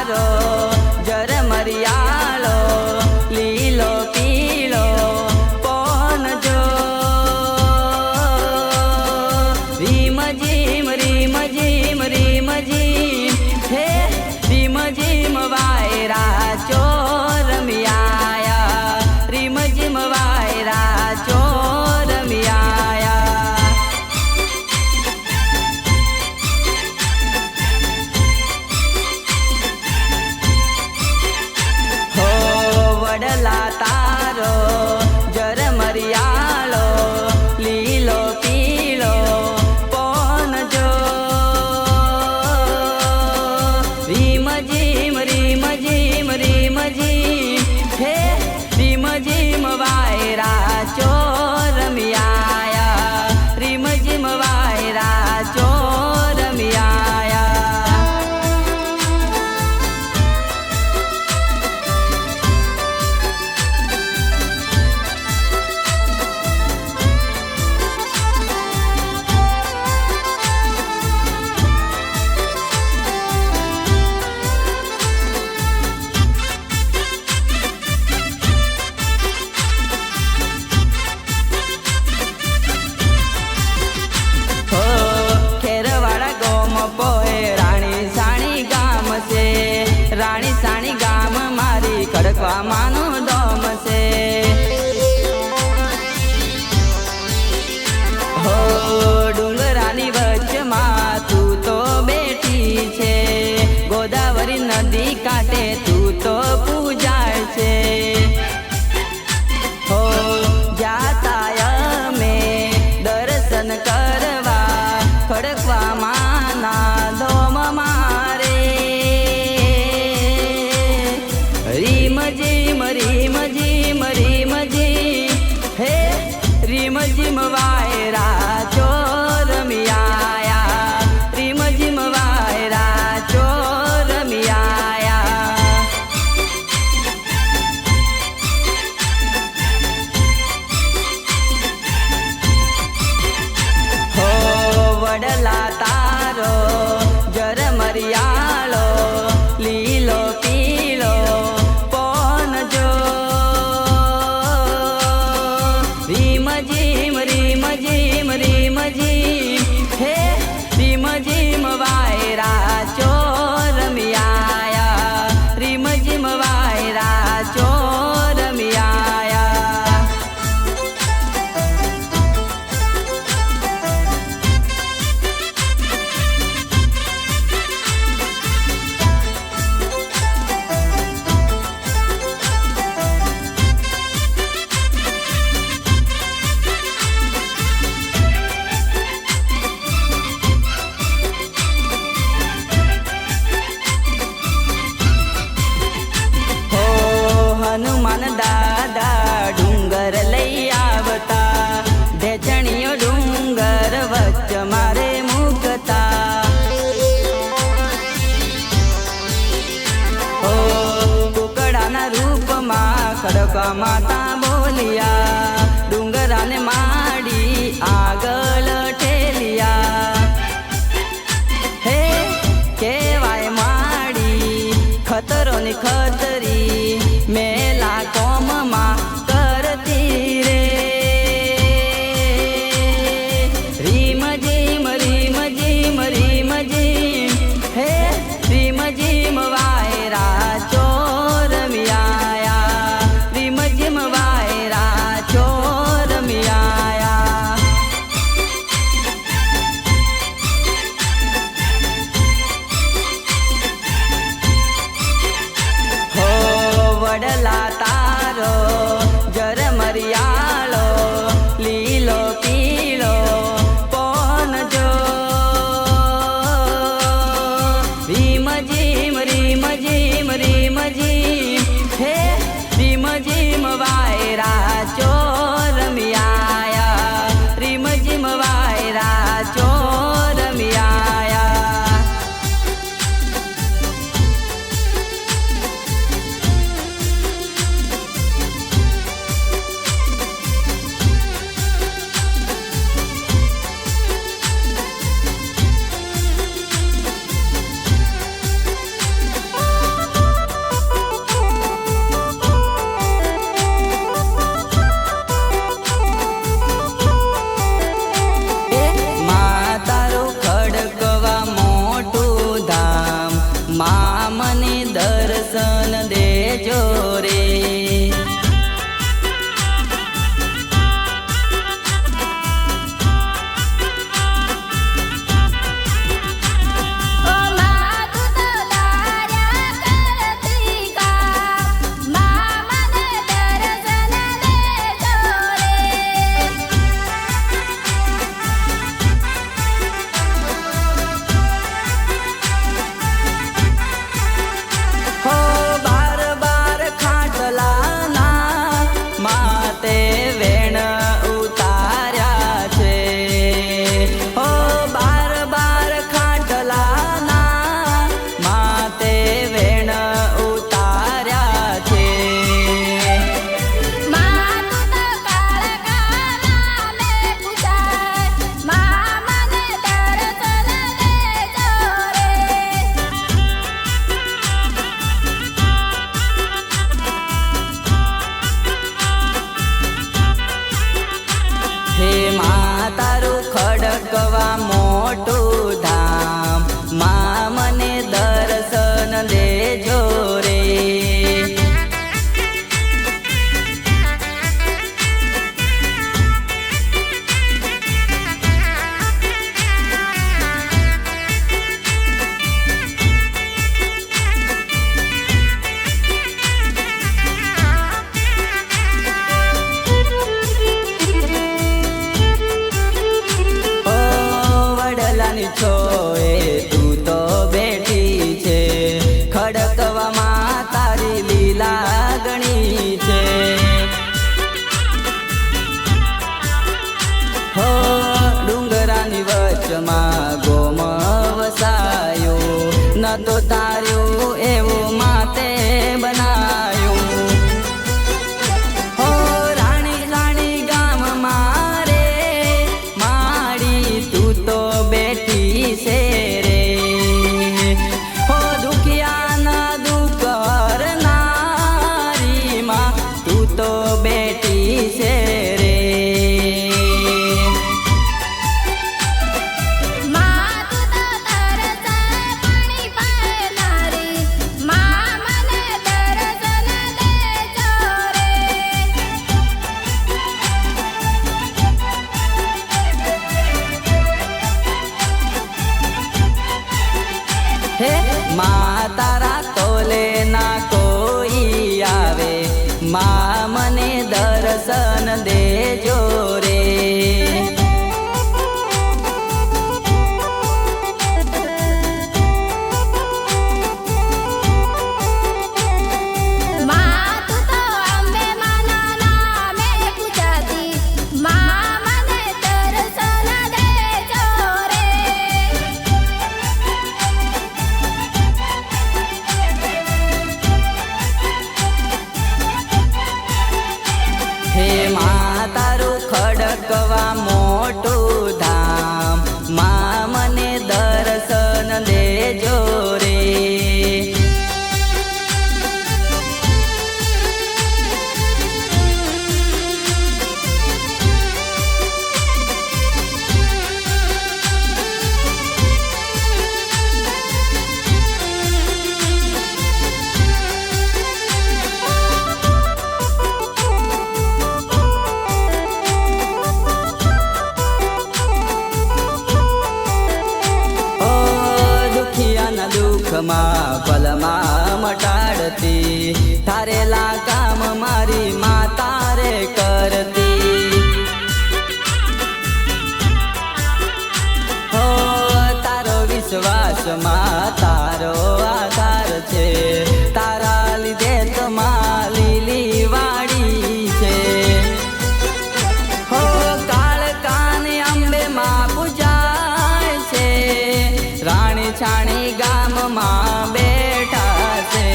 તારો ઝરમરિયાળો લીલો પીળો પવન જો રીમ ઝીમ રીમ ઝીમ હે રીમ ઝીમ વાયરા ચોર મિયાયા રીમ ઝીમ વાયરા ચોર મિયાયા હો વડલા તારો ઝરમરિયાળો લીલો પીળો પવન જો રીમ ઝીમ રીમ ઝીમ હે રીમ ઝીમ વાયરા ચોર મિયાયા રીમ ઝીમ વાયરા ચોર મિયાયા હો ખેરવાડા ગોમ પોહે રાણી સાણી ગામ છે રાણી સાણી ગામ મારી ખડકવા માનું દોમ છે હો ડુંગરાની વચમાં તું તો બેઠી છે ગોદાવરી નદી કાંઠે તું તો પૂજાય છે હો જાતા અમે દર્શન કરવા ખડકવા માના દોમ મારે રીમ ઝીમ હે રીમ ઝીમ વાયરા ચોર મિયાયા રીમ ઝીમ વાયરા ચોર મિયાયા હો વડલા તારો ઝરમરિયાળો લીલો પીળો પવન જો રીમ ઝીમ હે રીમ ઝીમ વાયરા ચોર મિયાયા રીમ ઝીમ વાયરા ચોર મિયાયા હો હનુમાન દાદા ડુંગર લઈ આવતા ઢેચણીઓ ડુંગર વચ્ચ મારે મૂકતા હો કુકડાના રૂપમાં ખડકા માતા બોલિયા ડુંગરાને માડી આગળ ઠેલિયા હે કેવાય માડી ખતરો ની ખતરી મેલા કોમમાં કરતી રે રીમ ઝીમ હે રીમ ઝીમ વાયરા ચોર મિયાયા રીમ ઝીમ વાયરા ચોર મિયાયા હો વડલા તારો ઝરમરિયાળો લીલો પીળો પવન જો રીમ ઝીમ હે રીમ ઝીમ વાયરા ચોર મિયાયા રીમ ઝીમ વાયરા ચોર મિયાયા મને દર્શન દેજો રે. મોટું ધામ માં મને દર્શન દેજો રે. છોએ તું તો બેઠી છે, ખડકવામાં તારી લીલા ગણી છે. હો ડુંગરાની વચમાં ગોમ વસાયું, ન તો તાર્યું એવું માતે બનાયું. હો રાણી રાણી ગામ મારે માડી તું તો બેઠી છે રે. હો દુખિયાના દુઃખ હરનારી માં તું તો બેઠી છે રે. હે માં તારા તોલે ના કોઈ આવે, માં મને દર્શન દેજો રે. હે માં તારું ખડકવા મોટું ધામ માં મને દર્શન દેજો રે. દુઃખમાં પલમાં મટાડતી, તારેલા કામ મારી માં તારે કરતી. હો તારો વિશ્વાસમાં તારો આધાર છે, તારા લીધે તો માં લીલી વાડી છે. હો કાળકાની અંબે માં પૂજાય છે, રાણી છાણી ગામમાં બેઠા છે.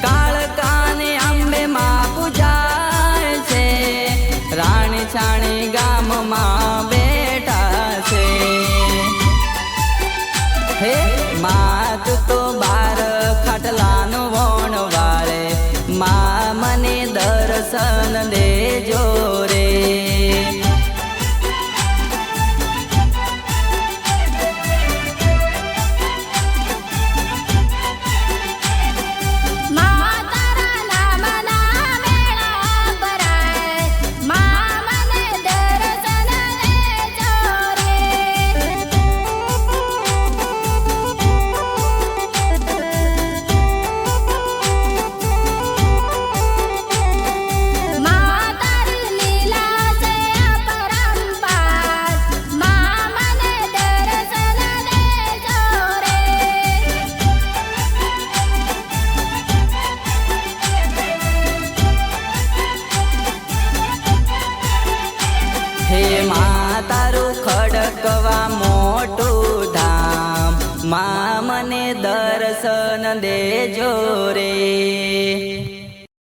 કાળકાની અંબે માં પૂજાય છે, રાણી છાણી ગામમાં બેઠા છે. હે માં તું તો બાર ખાટલાનું વણ વાળે, માં મને દર્શન દેજો રે. ખડકવા મોટું ધામ માં મને દર્શન દેજો રે.